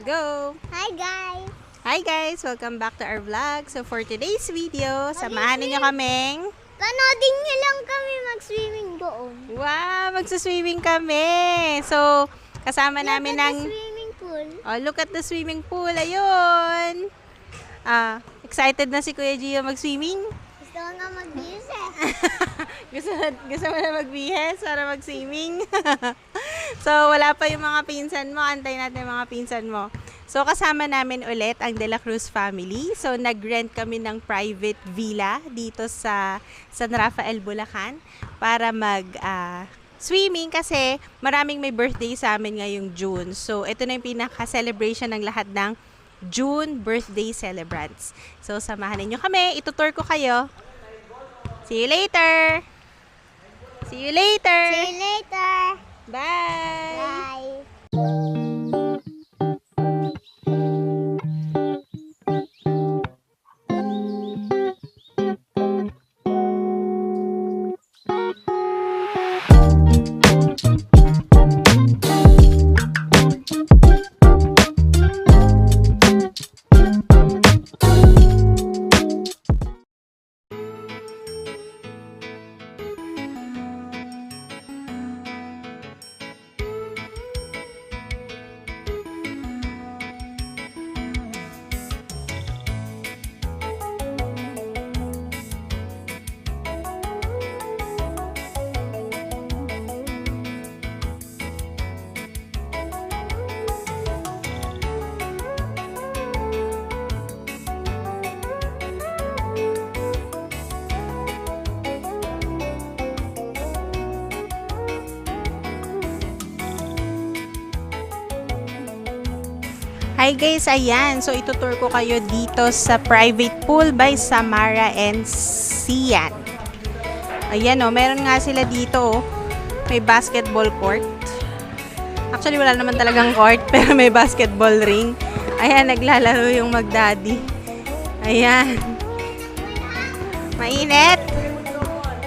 Go! Hi guys! Hi guys! Welcome back to our vlog. So for today's video, samahan ninyo kaming... Panoodin niyo lang kami mag-swimming doon. Wow! Magsaswimming kami! So, kasama namin ng... swimming pool. Oh, look at the swimming pool. Ayun! Excited na si Kuya Gio mag-swimming? Gusto ko nga mag-bihis eh. gusto mo na magbihis para mag-swimming? So, wala pa yung mga pinsan mo. Antay natin yung mga pinsan mo. So, kasama namin ulit ang De La Cruz family. So, nag-rent kami ng private villa dito sa San Rafael, Bulacan para swimming kasi maraming may birthday sa amin ngayong June. So, ito na yung pinaka-celebration ng lahat ng June birthday celebrants. So, samahan ninyo kami. Itutour ko kayo. See you later! See you later! See you later! Bye! Bye! Hi guys, ayan. So, itutour ko kayo dito sa private pool by Samara and Sian. Ayan o, meron nga sila dito. May basketball court. Actually, wala naman talagang court, pero may basketball ring. Ayan, naglalaro yung mag-daddy. Ayan. Mainit.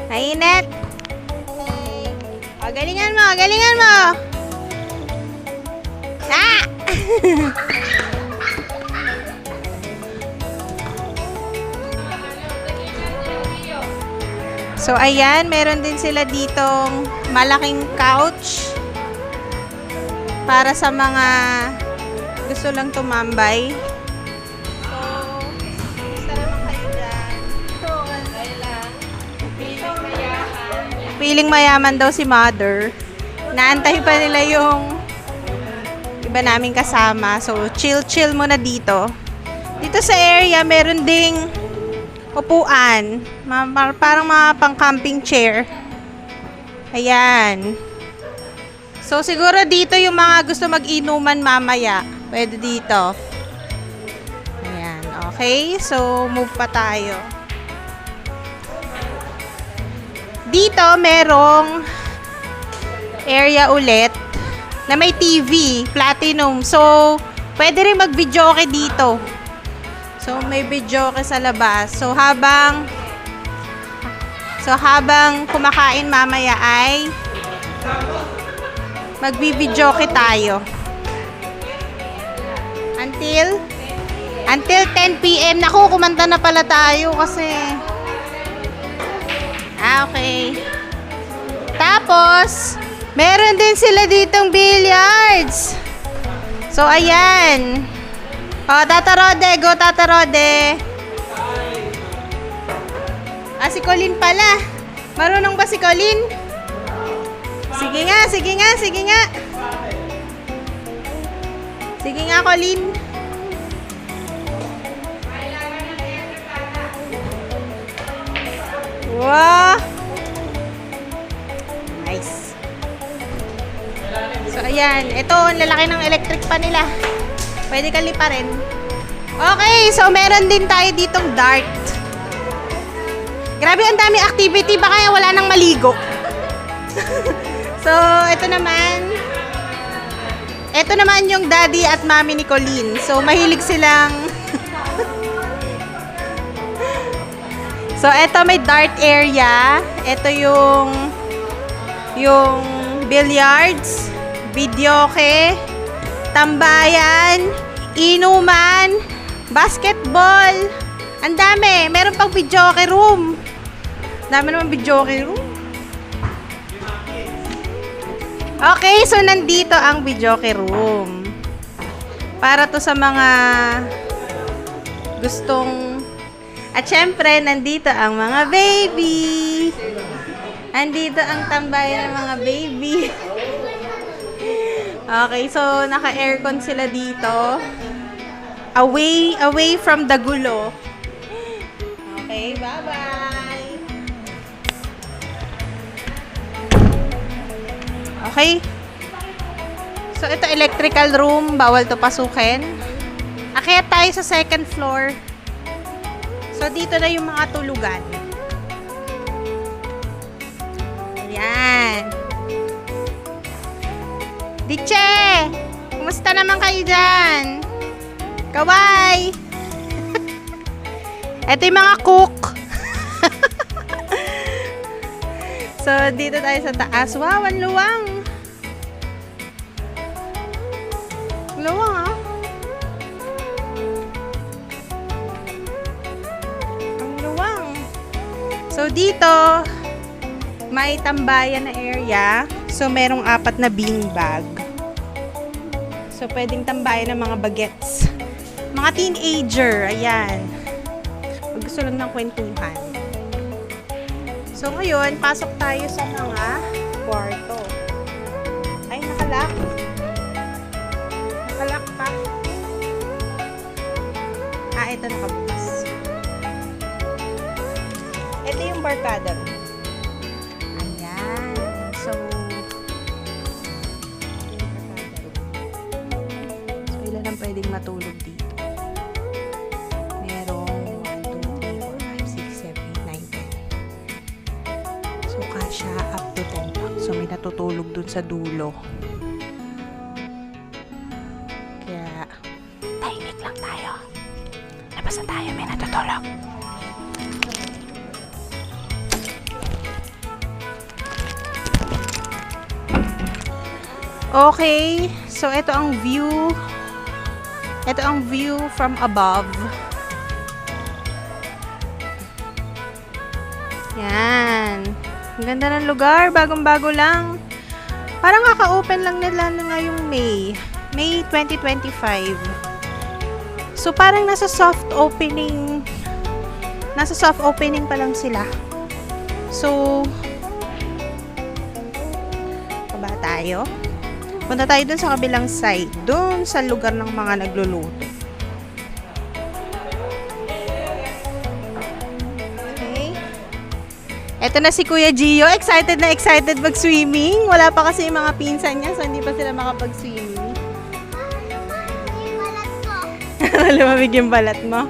Mainit. O, galingan mo, galingan mo. Ah! So, ayan, meron din sila ditong malaking couch para sa mga gusto lang tumambay. So, gusto naman kayo dyan. Feeling mayaman daw si mother. Naantay pa nila yung iba naming kasama. So, chill muna dito. Dito sa area, meron ding upuan. Parang mga pang-camping chair. Ayan. So, siguro dito yung mga gusto mag-inuman mamaya. Pwede dito. Ayan. Okay. So, move pa tayo. Dito, merong area ulit na may TV, platinum. So, pwede rin mag-videoke dito. So, may videoke sa labas. So, habang kumakain mamaya ay magbi-videoke tayo. Until 10 PM. Naku, kumanta na pala tayo kasi okay. Tapos, meron din sila ditong billiards. So, ayan. O, Tata Rode. Go, Tata Rode. Si Colin pala. Marunong ba si Colin? Sige nga, sige nga, sige nga. Sige nga, Colin. Wow. Nice. So, ayan. Ito, ang lalaki ng electric pa nila. Pwede ka lipa rin. Okay, so meron din tayo ditong dart. Grabe, ang dami activity. Baka wala nang maligo. So, ito naman yung daddy at mami ni Colleen. So, mahilig silang... So, ito may dart area. Ito yung billiards, videoke, tambayan, inuman, basketball. Ang dami. Meron pang videoke room. Dami naman videoke room. Okay, so nandito ang videoke room. Para to sa mga gustong... At syempre, nandito ang mga baby. Andito ang tambayan ng mga baby. Okay, so naka-aircon sila dito. Away from the gulo. Okay, bye-bye. Okay. So, ito electrical room. Bawal to pasukin. Akyat tayo sa second floor. So, dito na yung mga tulugan. Ayan. Diche! Kumusta naman kayo dyan? Kaway! Ito yung mga cook. So, dito tayo sa taas. Wow, ang luwang. Luwang, ah. Ang luwang. So, dito, may tambayan na area. So, merong 4 na beanbag. So, pwedeng tambayan ng mga bagets. Mga teenager, ayan. Pag gusto lang ng kwentuhan. So, ngayon, pasok tayo sa mga kwarto. Ay, nakalock. Nakalock pa. Ah, ito nakabukas. Ito yung barkada. Ayan. So, ilan ang pwedeng matulog dito? Merong 1, 2, 3, 4, 5, 6, 7, 8, 9, 10. So, kasya up to 10 pa. So, may natutulog dun sa dulo. Kaya, tahimik lang tayo. Labas na tayo, may natutulog. Okay, so ito ang view. Ito ang view from above. Yan. Ang ganda ng lugar, bagong-bago lang. Parang kaka-open lang nila na ngayong May 2025. So parang nasa soft opening pa lang sila. So, baba tayo. Punta tayo dun sa kabilang side. Dun sa lugar ng mga nagluluto. Okay. Eto na si Kuya Gio. Excited na excited mag-swimming. Wala pa kasi yung mga pinsan niya, so hindi pa sila makapag-swimming. Lumamig yung balat mo.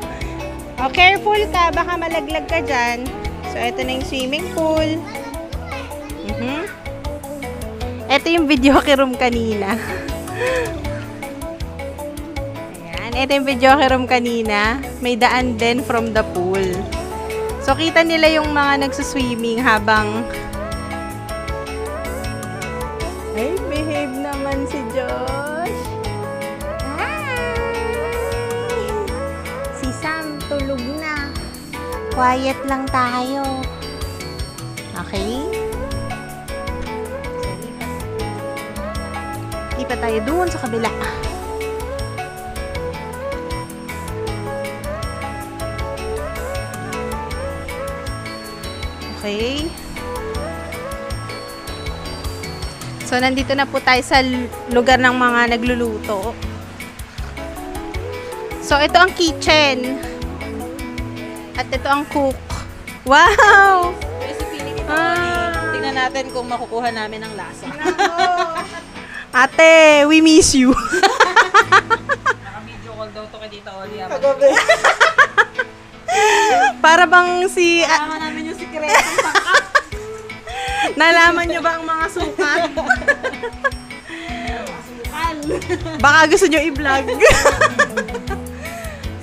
Oh, careful ka. Baka malaglag ka dyan. So, eto na yung swimming pool. Ito yung videoke room kanina. Ayan. Ito yung videoke room kanina. May daan din from the pool. So, kita nila yung mga nagsuswimming habang... Ay, behave naman si Josh. Hi! Si Sam, tulog na. Quiet lang tayo. Okay? Lipat tayo doon sa kabila. Okay. So, nandito na po tayo sa lugar ng mga nagluluto. So, ito ang kitchen. At ito ang cook. Wow! Recipe ni Tita Tingnan natin kung makukuha namin ang lasa. Ate, we miss you. Naka-video call daw to kay Tita Oli. Para bang si... Kailangan namin yung sikretong pangkat. Nalaman nyo ba ang mga sukat? Baka gusto nyo i-vlog.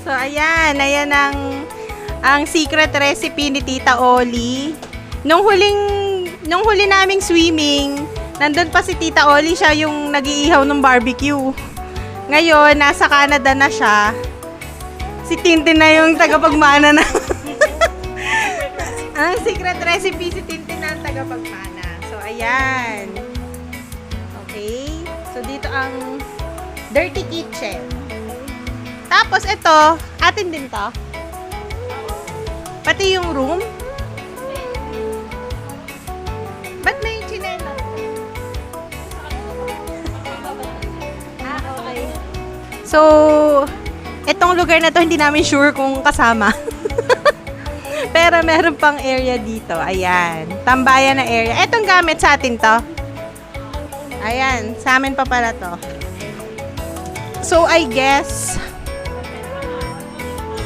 So, ayan. Ayan ang secret recipe ni Tita Oli. Nung huli naming swimming, nandun pa si Tita Oli, siya yung nag-iihaw ng barbecue. Ngayon, nasa Canada na siya. Si Tintin na yung tagapagmana na. Ang secret recipe, si Tintin na ang tagapagmana. So, ayan. Okay. So, dito ang dirty kitchen. Tapos, ito, atin din to. Pati yung room. Ba't may chinela? Okay. So, itong lugar na to, hindi namin sure kung kasama. Pero meron pang area dito. Ayan. Tambayan na area. Etong gamit sa atin to. Ayan. Sa amin pa pala to. So, I guess,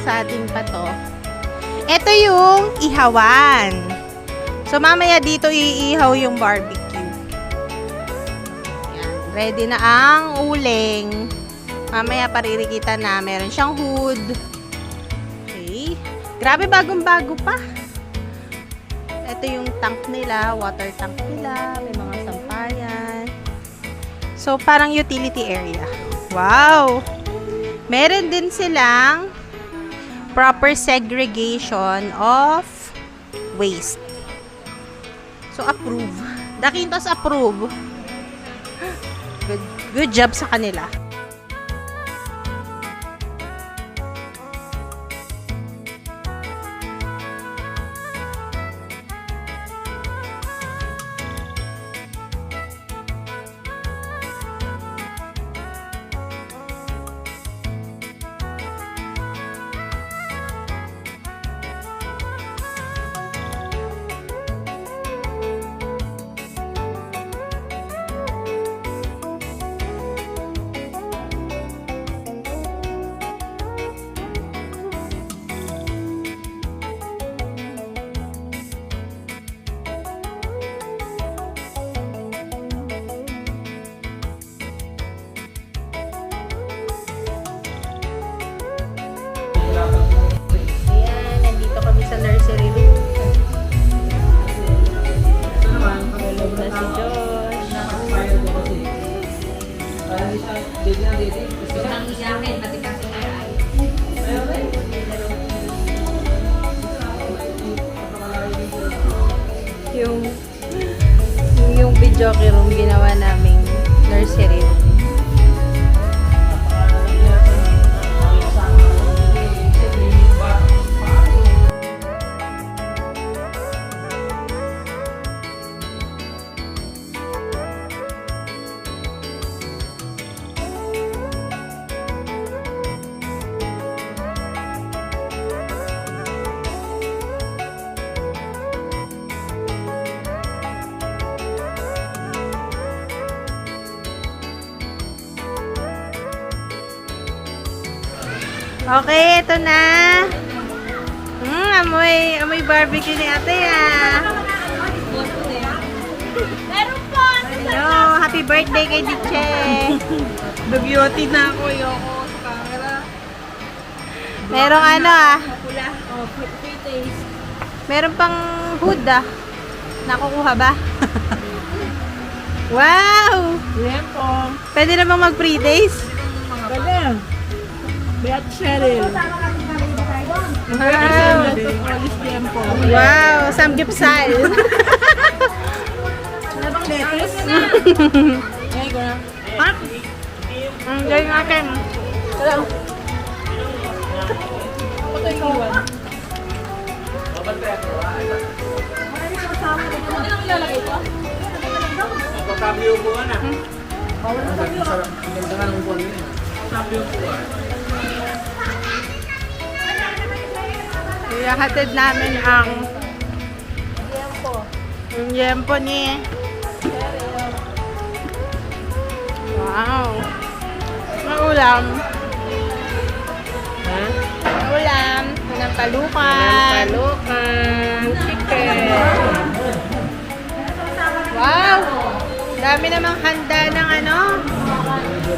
sa atin pa to. Ito yung ihawan. So, mamaya dito iihaw yung barbecue. Ayan. Ready na ang uling. Mamaya paririkita na. Meron siyang hood. Okay. Grabe, bagong-bago pa. Ito yung tank nila. Water tank nila. May mga sampayan. So, parang utility area. Wow! Meron din silang proper segregation of waste. So, approve. The Quintos approve. Good job sa kanila. Ayan, nandito kami sa nursery room. Tulog na si Josh. Yung video room ginawa naming nursery room. Okay, ito na. Amoy barbecue ni ate Meron po! Hello, happy birthday kay Diche. Dugyoti na ako, yoko sa camera. Merong Pula. Oh, free taste. meron pang hood Nakukuha ba? Wow! Yan po. Pwede namang mag 3 days. Galing. Beat Cheryl. Wow! Alis tiempo. Wow! Samgyupsal. Nabang lettuce? Ngayon ko na. Ang galing natin. Hello. Ito yung iwan. Ano nang ilalagay ko? Pagkabyo po ka na. Ganda nga ng buwan niya. Pagkabyo po ka. Iyahatid namin ang yempo ni wow. Maulam. Maulam. Ng palukan. Chicken. Wow! Dami namang handa ng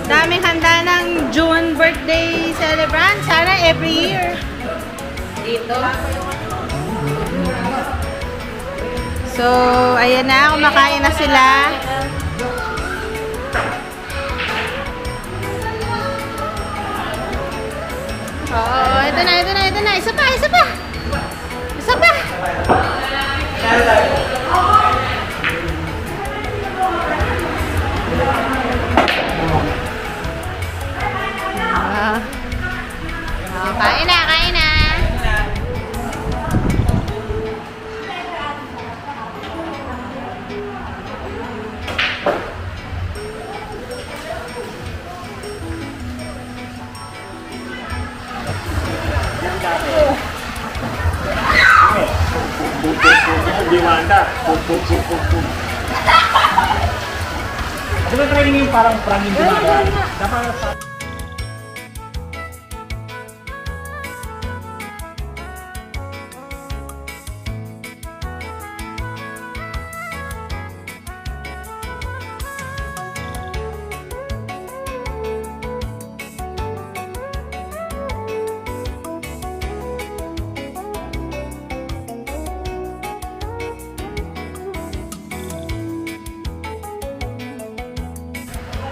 daming handa ng June birthday celebrant. Sana every year. Dito. So, ayan na. Kumakain na sila. Ito na, ito na, ito na. Isa pa, isa pa. Isa pa. Ah. Oh, kain na, kain na. Diwata. Di ba training yung parang prangin Diwata? Dapat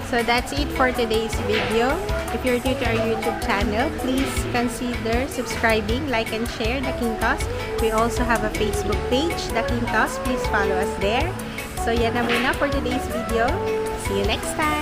So that's it for today's video. If you're new to our YouTube channel, please consider subscribing, like, and share The Quintos. We also have a Facebook page, The Quintos. Please follow us there. So yan na muna for today's video. See you next time!